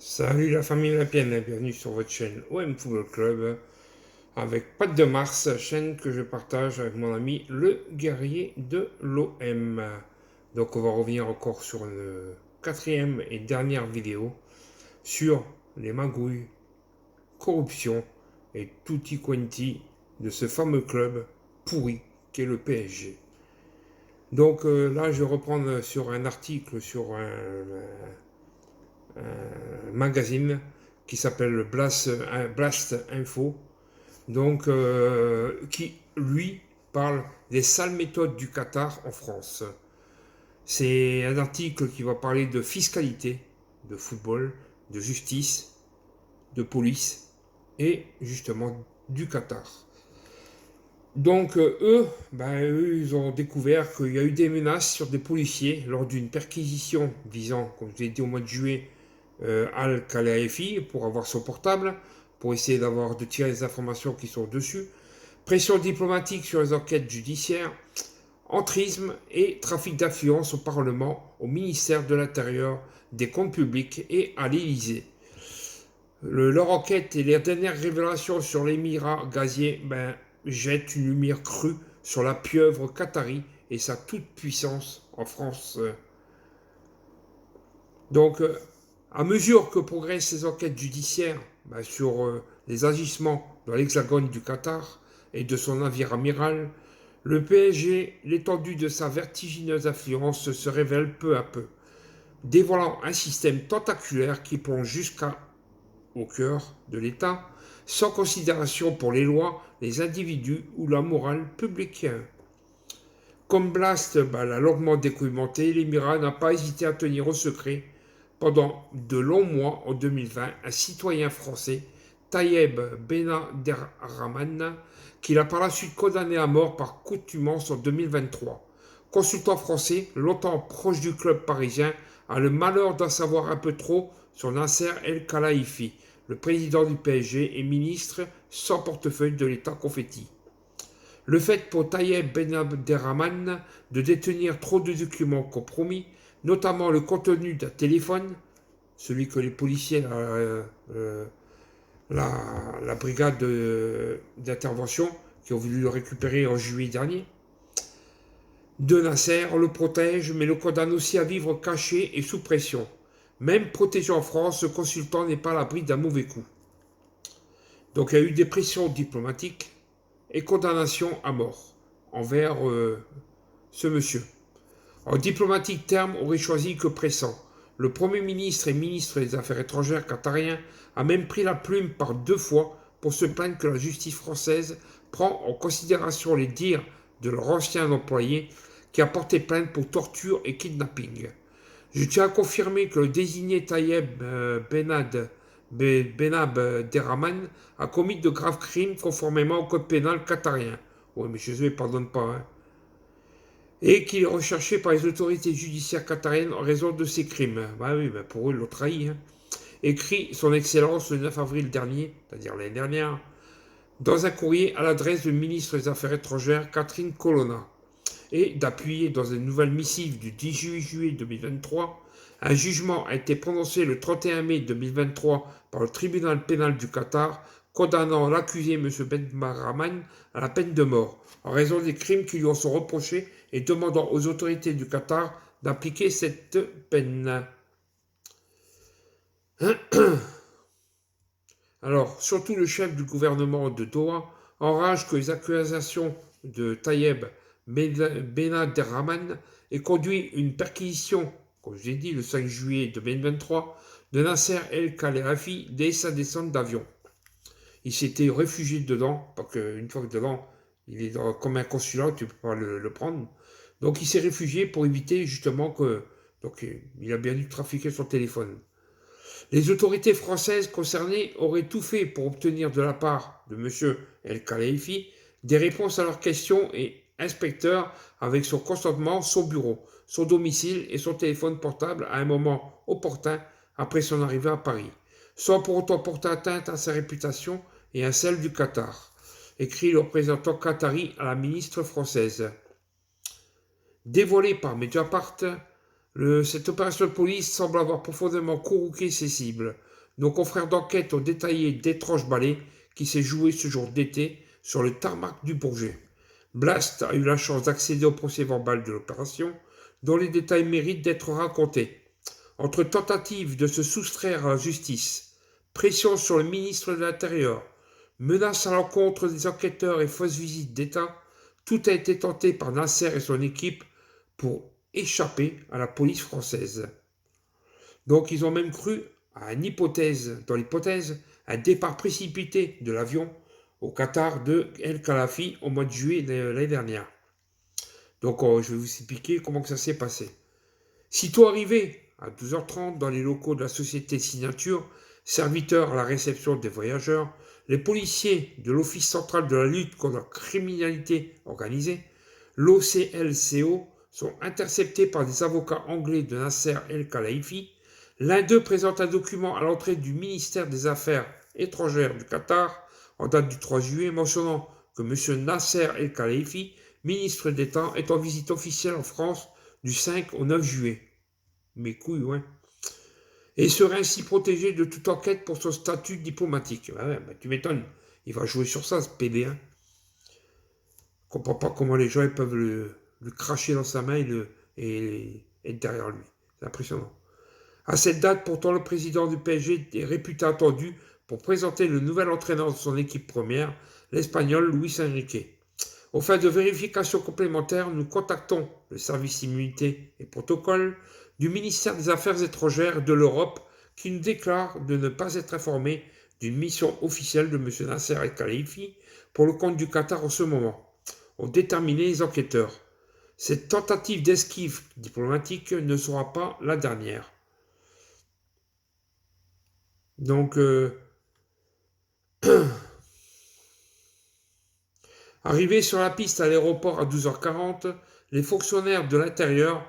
Salut la famille olympienne, bienvenue sur votre chaîne OM Football Club avec Pat de Mars, chaîne que je partage avec mon ami le guerrier de l'OM. Donc on va revenir encore sur une quatrième et dernière vidéo sur les magouilles, corruption et tutti quanti de ce fameux club pourri qu'est le PSG. Donc là je vais reprendre sur un article sur un magazine qui s'appelle Blast Info, donc qui lui parle des sales méthodes du Qatar en France. C'est un article qui va parler de fiscalité, de football, de justice, de police et justement du Qatar. Donc eux, ils ont découvert qu'il y a eu des menaces sur des policiers lors d'une perquisition visant, comme je l'ai dit au mois de juillet, Al-Khelaifi pour avoir son portable, pour essayer de tirer les informations qui sont dessus. Pression diplomatique sur les enquêtes judiciaires, entrisme et trafic d'influence au Parlement, au ministère de l'Intérieur, des comptes publics et à l'Élysée. Leur enquête et les dernières révélations sur l'émirat gazier jettent une lumière crue sur la pieuvre qatari et sa toute-puissance en France. Donc, à mesure que progressent les enquêtes judiciaires sur les agissements dans l'hexagone du Qatar et de son navire amiral, le PSG, l'étendue de sa vertigineuse influence se révèle peu à peu, dévoilant un système tentaculaire qui plonge jusqu'au cœur de l'État, sans considération pour les lois, les individus ou la morale publique. Comme Blast l'a longuement documenté, l'Émirat n'a pas hésité à tenir au secret pendant de longs mois en 2020 un citoyen français, Tayeb Benabderrahmane, qu'il a par la suite condamné à mort par contumace en 2023. Consultant français, longtemps proche du club parisien, a le malheur d'en savoir un peu trop sur Nasser El Khelaifi, le président du PSG et ministre sans portefeuille de l'État confetti. Le fait pour Tayeb Benabderrahmane de détenir trop de documents compromis, notamment le contenu d'un téléphone, celui que les policiers, la brigade d'intervention, qui ont voulu le récupérer en juillet dernier, de Nasser le protège, mais le condamne aussi à vivre caché et sous pression. Même protégé en France, ce consultant n'est pas à l'abri d'un mauvais coup. Donc il y a eu des pressions diplomatiques et condamnation à mort envers ce monsieur. En diplomatique terme, aurait choisi que pressant. Le Premier ministre et ministre des Affaires étrangères qatarien a même pris la plume par 2 fois pour se plaindre que la justice française prend en considération les dires de leur ancien employé qui a porté plainte pour torture et kidnapping. Je tiens à confirmer que le désigné Tayeb Benabderrahmane a commis de graves crimes conformément au code pénal qatarien. Oui, mais chez eux, ils ne pardonnent pas. Hein. Et qu'il est recherché par les autorités judiciaires qatariennes en raison de ses crimes. Bah oui, bah pour eux, ils l'ont trahi. Hein. Écrit son Excellence le 9 avril dernier, c'est-à-dire l'année dernière, dans un courrier à l'adresse du ministre des Affaires étrangères Catherine Colonna, et d'appuyer dans une nouvelle missive du 18 juillet 2023, un jugement a été prononcé le 31 mai 2023 par le tribunal pénal du Qatar, condamnant l'accusé M. Benabderrahmane à la peine de mort, en raison des crimes qui lui en sont reprochés et demandant aux autorités du Qatar d'appliquer cette peine. Alors, surtout le chef du gouvernement de Doha enrage que les accusations de Tayeb Benabderrahmane aient conduit une perquisition, comme je l'ai dit, le 5 juillet 2023, de Nasser El Khelaifi dès sa descente d'avion. Il s'était réfugié dedans, parce qu'une fois que dedans, il est comme un consulat, tu ne peux pas le prendre. Donc il s'est réfugié pour éviter justement que... Donc il a bien dû trafiquer son téléphone. Les autorités françaises concernées auraient tout fait pour obtenir de la part de M. El Khelaifi des réponses à leurs questions et inspecteurs avec son consentement, son bureau, son domicile et son téléphone portable à un moment opportun après son arrivée à Paris, sans pour autant porter atteinte à sa réputation et à celle du Qatar, écrit le représentant qatari à la ministre française. Dévoilé par Mediapart, cette opération de police semble avoir profondément courouqué ses cibles. Nos confrères d'enquête ont détaillé d'étranges ballets qui s'est joué ce jour d'été sur le tarmac du Bourget. Blast a eu la chance d'accéder au procès-verbal de l'opération, dont les détails méritent d'être racontés. Entre tentatives de se soustraire à la justice, pression sur le ministre de l'Intérieur, menaces à l'encontre des enquêteurs et fausses visites d'État, tout a été tenté par Nasser et son équipe pour échapper à la police française. Donc ils ont même cru à dans l'hypothèse, un départ précipité de l'avion au Qatar de El Khalafi au mois de juillet de l'année dernière. Donc je vais vous expliquer comment que ça s'est passé. Sitôt arrivé à 12h30 dans les locaux de la société Signature, serviteur à la réception des voyageurs, les policiers de l'Office central de la lutte contre la criminalité organisée, l'OCLCO, sont interceptés par des avocats anglais de Nasser El Khelaifi. L'un d'eux présente un document à l'entrée du ministère des Affaires étrangères du Qatar en date du 3 juillet mentionnant que M. Nasser El Khelaifi, ministre d'État, est en visite officielle en France du 5 au 9 juillet. Mes couilles, ouais. Et serait ainsi protégé de toute enquête pour son statut diplomatique. Tu m'étonnes, il va jouer sur ça, ce PD. Je comprends pas comment les gens ils peuvent le cracher dans sa main et être derrière lui. C'est impressionnant. À cette date, pourtant, le président du PSG est réputé attendu pour présenter le nouvel entraîneur de son équipe première, l'Espagnol Luis Enrique. Aux fins de vérification complémentaire, nous contactons le service immunité et protocole du ministère des Affaires étrangères de l'Europe qui nous déclare de ne pas être informé d'une mission officielle de M. Nasser El Khelaifi pour le compte du Qatar en ce moment, ont déterminé les enquêteurs. Cette tentative d'esquive diplomatique ne sera pas la dernière. Donc, arrivés sur la piste à l'aéroport à 12h40, les fonctionnaires de l'intérieur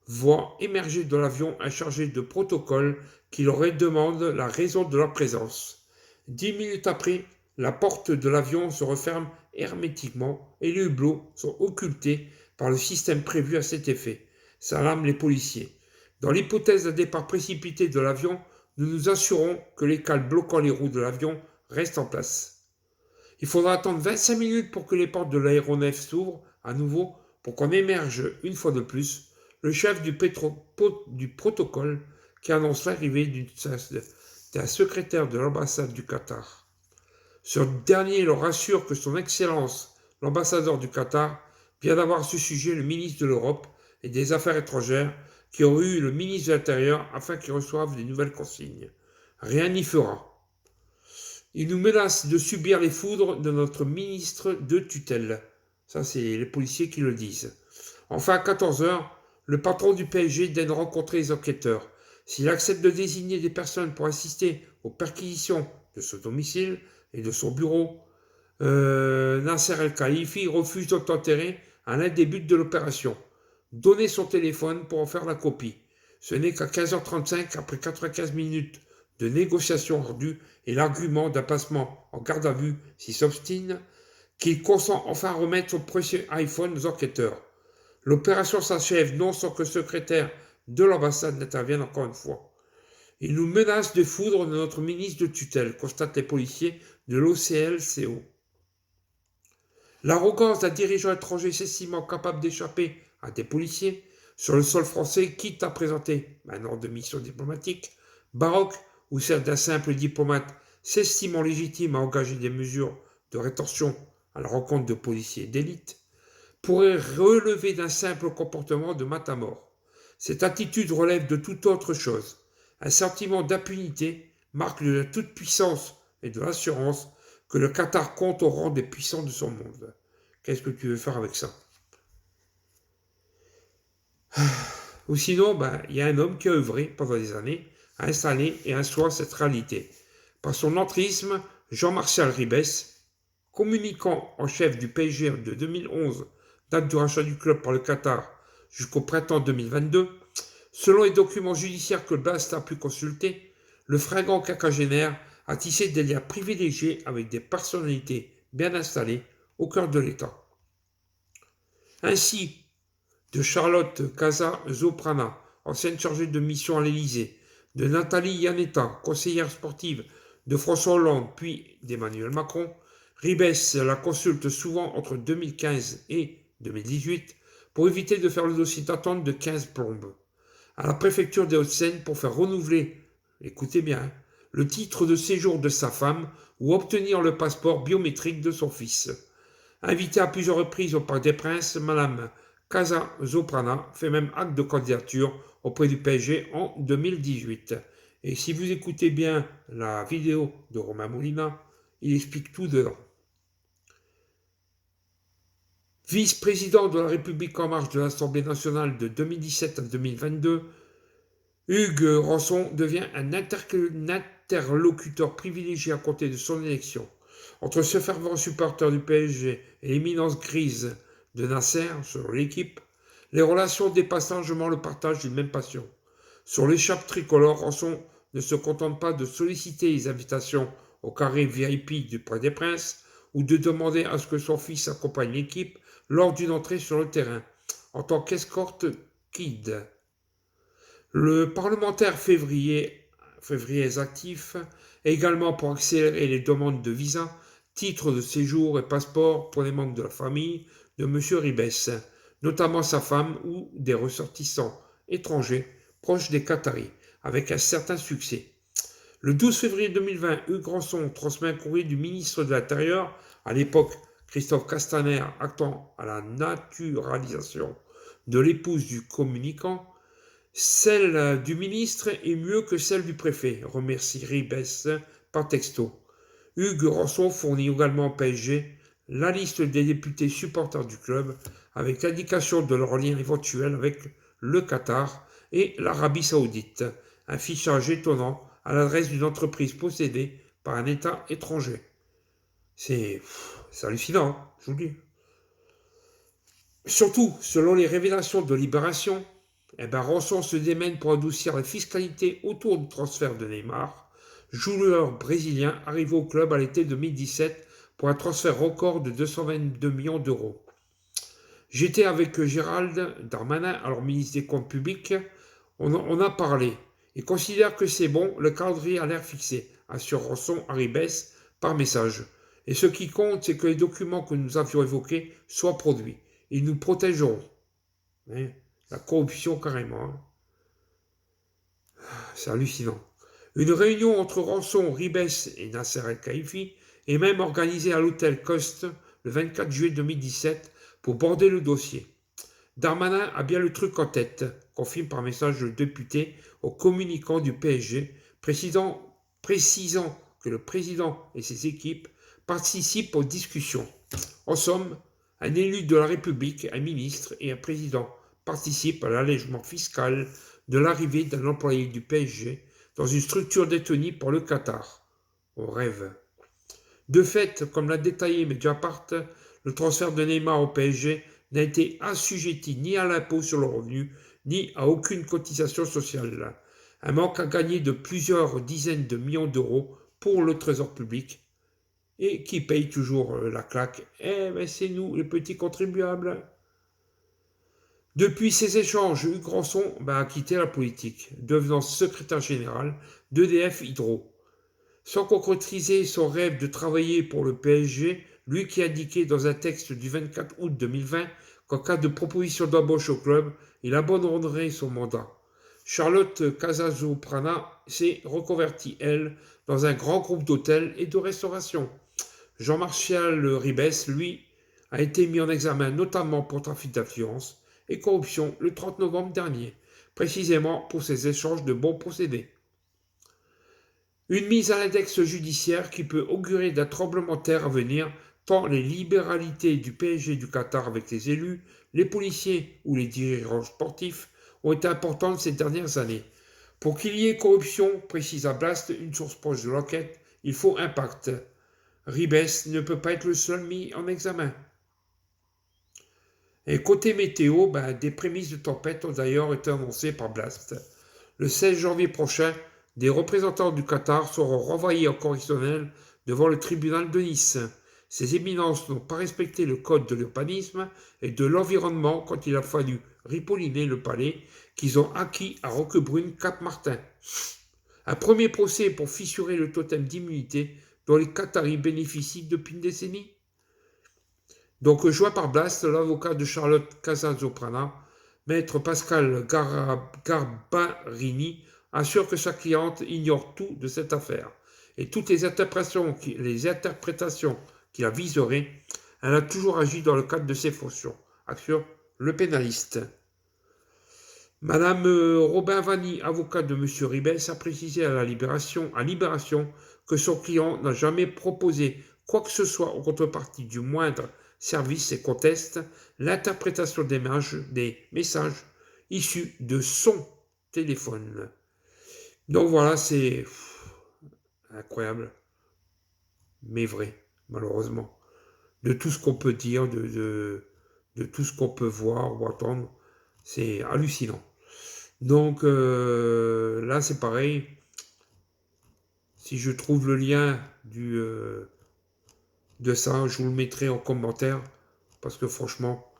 voient émerger de l'avion un chargé de protocole qui leur demande la raison de leur présence. 10 minutes après, la porte de l'avion se referme hermétiquement et les hublots sont occultés par le système prévu à cet effet. Ça alarme les policiers. Dans l'hypothèse d'un départ précipité de l'avion, nous nous assurons que les cales bloquant les roues de l'avion restent en place. Il faudra attendre 25 minutes pour que les portes de l'aéronef s'ouvrent à nouveau pour qu'on émerge une fois de plus le chef du protocole qui annonce l'arrivée d'un secrétaire de l'ambassade du Qatar. Ce dernier leur assure que son Excellence, l'ambassadeur du Qatar, vient d'avoir à ce sujet le ministre de l'Europe et des Affaires étrangères qui aurait eu le ministre de l'Intérieur afin qu'ils reçoivent des nouvelles consignes. Rien n'y fera. Il nous menace de subir les foudres de notre ministre de tutelle. Ça, c'est les policiers qui le disent. Enfin, à 14h, le patron du PSG daine rencontrer les enquêteurs. S'il accepte de désigner des personnes pour assister aux perquisitions de son domicile et de son bureau, Nasser El Khelaifi refuse d'obtempérer à l'un des buts de l'opération. Donner son téléphone pour en faire la copie. Ce n'est qu'à 15h35, après 95 minutes de négociations ardues et l'argument d'un placement en garde à vue s'il s'obstine, qu'il consent enfin à remettre son précieux iPhone aux enquêteurs. L'opération s'achève non sans que le secrétaire de l'ambassade n'intervienne encore une fois. Il nous menace de foudre de notre ministre de tutelle, constatent les policiers de l'OCLCO. L'arrogance d'un dirigeant étranger s'estimant capable d'échapper à des policiers sur le sol français quitte à présenter un ordre de mission diplomatique baroque ou celle d'un simple diplomate s'estimant légitime à engager des mesures de rétention à la rencontre de policiers d'élite, pourrait relever d'un simple comportement de matamor. Cette attitude relève de toute autre chose. Un sentiment d'impunité marque de la toute-puissance et de l'assurance que le Qatar compte au rang des puissants de son monde. Qu'est-ce que tu veux faire avec ça? Ou sinon, y a un homme qui a œuvré pendant des années à installer et asseoir cette réalité. Par son entrisme, Jean-Martial Ribes, communicant en chef du PSG de 2011, date du rachat du club par le Qatar jusqu'au printemps 2022, selon les documents judiciaires que Blast a pu consulter, le fringant quinquagénaire a tissé des liens privilégiés avec des personnalités bien installées au cœur de l'État. Ainsi, de Charlotte Casa Zoprana, ancienne chargée de mission à l'Élysée, de Nathalie Yanetta, conseillère sportive de François Hollande puis d'Emmanuel Macron, Ribes la consulte souvent entre 2015 et 2018 pour éviter de faire le dossier d'attente de 15 plombes. À la préfecture des Hauts-de-Seine pour faire renouveler, écoutez bien, le titre de séjour de sa femme ou obtenir le passeport biométrique de son fils. Invitée à plusieurs reprises au Parc des Princes, Madame Casasoprana fait même acte de candidature auprès du PSG en 2018. Et si vous écoutez bien la vidéo de Romain Molina, il explique tout dedans. Vice-président de la République en marche de l'Assemblée nationale de 2017 à 2022, Hugues Rançon devient un interlocuteur privilégié à compter de son élection. Entre ce fervent supporter du PSG et l'éminence grise de Nasser sur l'équipe, les relations dépassent largement le partage d'une même passion. Sur l'échappe tricolore, Rançon ne se contente pas de solliciter les invitations au carré VIP du Parc des Princes ou de demander à ce que son fils accompagne l'équipe lors d'une entrée sur le terrain, en tant qu'escorte kid. Le parlementaire février actif, également pour accélérer les demandes de visa, titres de séjour et passeport pour les membres de la famille de M. Ribes, notamment sa femme ou des ressortissants étrangers proches des Qataris, avec un certain succès. Le 12 février 2020, Hugues Rançon transmet un courrier du ministre de l'Intérieur, à l'époque Christophe Castaner, actant à la naturalisation de l'épouse du communicant. Celle du ministre est mieux que celle du préfet, remercie Ribes par texto. Hugues Rançon fournit également au PSG la liste des députés supporters du club avec l'indication de leur lien éventuel avec le Qatar et l'Arabie Saoudite, un fichage étonnant à l'adresse d'une entreprise possédée par un État étranger. C'est hallucinant, je vous le dis. Surtout, selon les révélations de Libération, Rançon se démène pour adoucir la fiscalité autour du transfert de Neymar, joueur brésilien arrivé au club à l'été 2017 pour un transfert record de 222 millions d'euros. J'étais avec Gérald Darmanin, alors ministre des Comptes publics, on a parlé. Il considère que c'est bon, le calendrier a l'air fixé, assure Rançon à Ribes par message. Et ce qui compte, c'est que les documents que nous avions évoqués soient produits. Ils nous protégeront. La corruption carrément. Hein. C'est hallucinant. Une réunion entre Rançon, Ribes et Nasser El-Khelaifi est même organisée à l'hôtel Coste le 24 juillet 2017 pour border le dossier. Darmanin a bien le truc en tête, confirme par message le député au communicant du PSG, précisant que le président et ses équipes participent aux discussions. En somme, un élu de la République, un ministre et un président participent à l'allègement fiscal de l'arrivée d'un employé du PSG dans une structure détenue par le Qatar. On rêve. De fait, comme l'a détaillé Mediapart, le transfert de Neymar au PSG n'a été assujetti ni à l'impôt sur le revenu, ni à aucune cotisation sociale. Un manque à gagner de plusieurs dizaines de millions d'euros pour le trésor public. Et qui paye toujours la claque? C'est nous, les petits contribuables. Depuis ces échanges, Hugues Rançon a quitté la politique, devenant secrétaire général d'EDF Hydro. Sans concrétiser son rêve de travailler pour le PSG, lui qui indiquait dans un texte du 24 août 2020 qu'en cas de proposition d'embauche au club, il abandonnerait son mandat. Charlotte Casasoprana s'est reconvertie, elle, dans un grand groupe d'hôtels et de restauration. Jean-Martial Ribes, lui, a été mis en examen notamment pour trafic d'influence et corruption le 30 novembre dernier, précisément pour ses échanges de bons procédés. Une mise à l'index judiciaire qui peut augurer d'un tremblement de terre à venir, tant les libéralités du PSG du Qatar avec les élus, les policiers ou les dirigeants sportifs ont été importantes ces dernières années. Pour qu'il y ait corruption, précise à Blast, une source proche de l'enquête, il faut impact. Ribes ne peut pas être le seul mis en examen. Et côté météo, des prémices de tempête ont d'ailleurs été annoncées par Blast. Le 16 janvier prochain, des représentants du Qatar seront renvoyés en correctionnel devant le tribunal de Nice. Ces éminences n'ont pas respecté le code de l'urbanisme et de l'environnement quand il a fallu ripolliner le palais qu'ils ont acquis à Roquebrune-Cap-Martin. Un premier procès pour fissurer le totem d'immunité dont les Qataris bénéficient depuis une décennie. Donc, joint par Blast, l'avocat de Charlotte Casasoprana, maître Pascal Garbarini, assure que sa cliente ignore tout de cette affaire. Et toutes les interprétations qui la viseraient, elle a toujours agi dans le cadre de ses fonctions, assure le pénaliste. Madame Robin Vanni, avocat de M. Ribes, a précisé à Libération que son client n'a jamais proposé quoi que ce soit en contrepartie du moindre service et conteste l'interprétation des messages issus de son téléphone. Donc voilà, c'est incroyable, mais vrai, malheureusement. De tout ce qu'on peut dire, de tout ce qu'on peut voir ou entendre, c'est hallucinant. Donc là, c'est pareil. Si je trouve le lien de ça, je vous le mettrai en commentaire. Parce que franchement,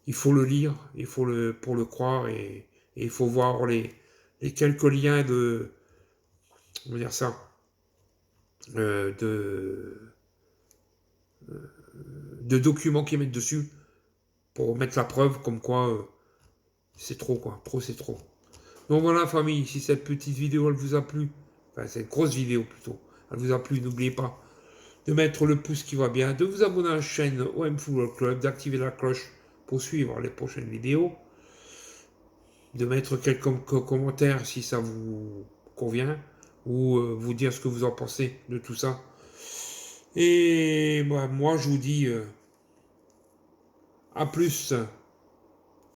il faut le lire, pour le croire. Et il faut voir les quelques liens on va dire ça, de documents qu'ils mettent dessus. Pour mettre la preuve comme quoi c'est trop, quoi. Trop, c'est trop. Donc voilà, famille, si cette petite vidéo, elle vous a plu, enfin, cette grosse vidéo plutôt, elle vous a plu, n'oubliez pas de mettre le pouce qui va bien, de vous abonner à la chaîne OM Football Club, d'activer la cloche pour suivre les prochaines vidéos, de mettre quelques commentaires si ça vous convient, ou vous dire ce que vous en pensez de tout ça. Et moi, je vous dis à plus.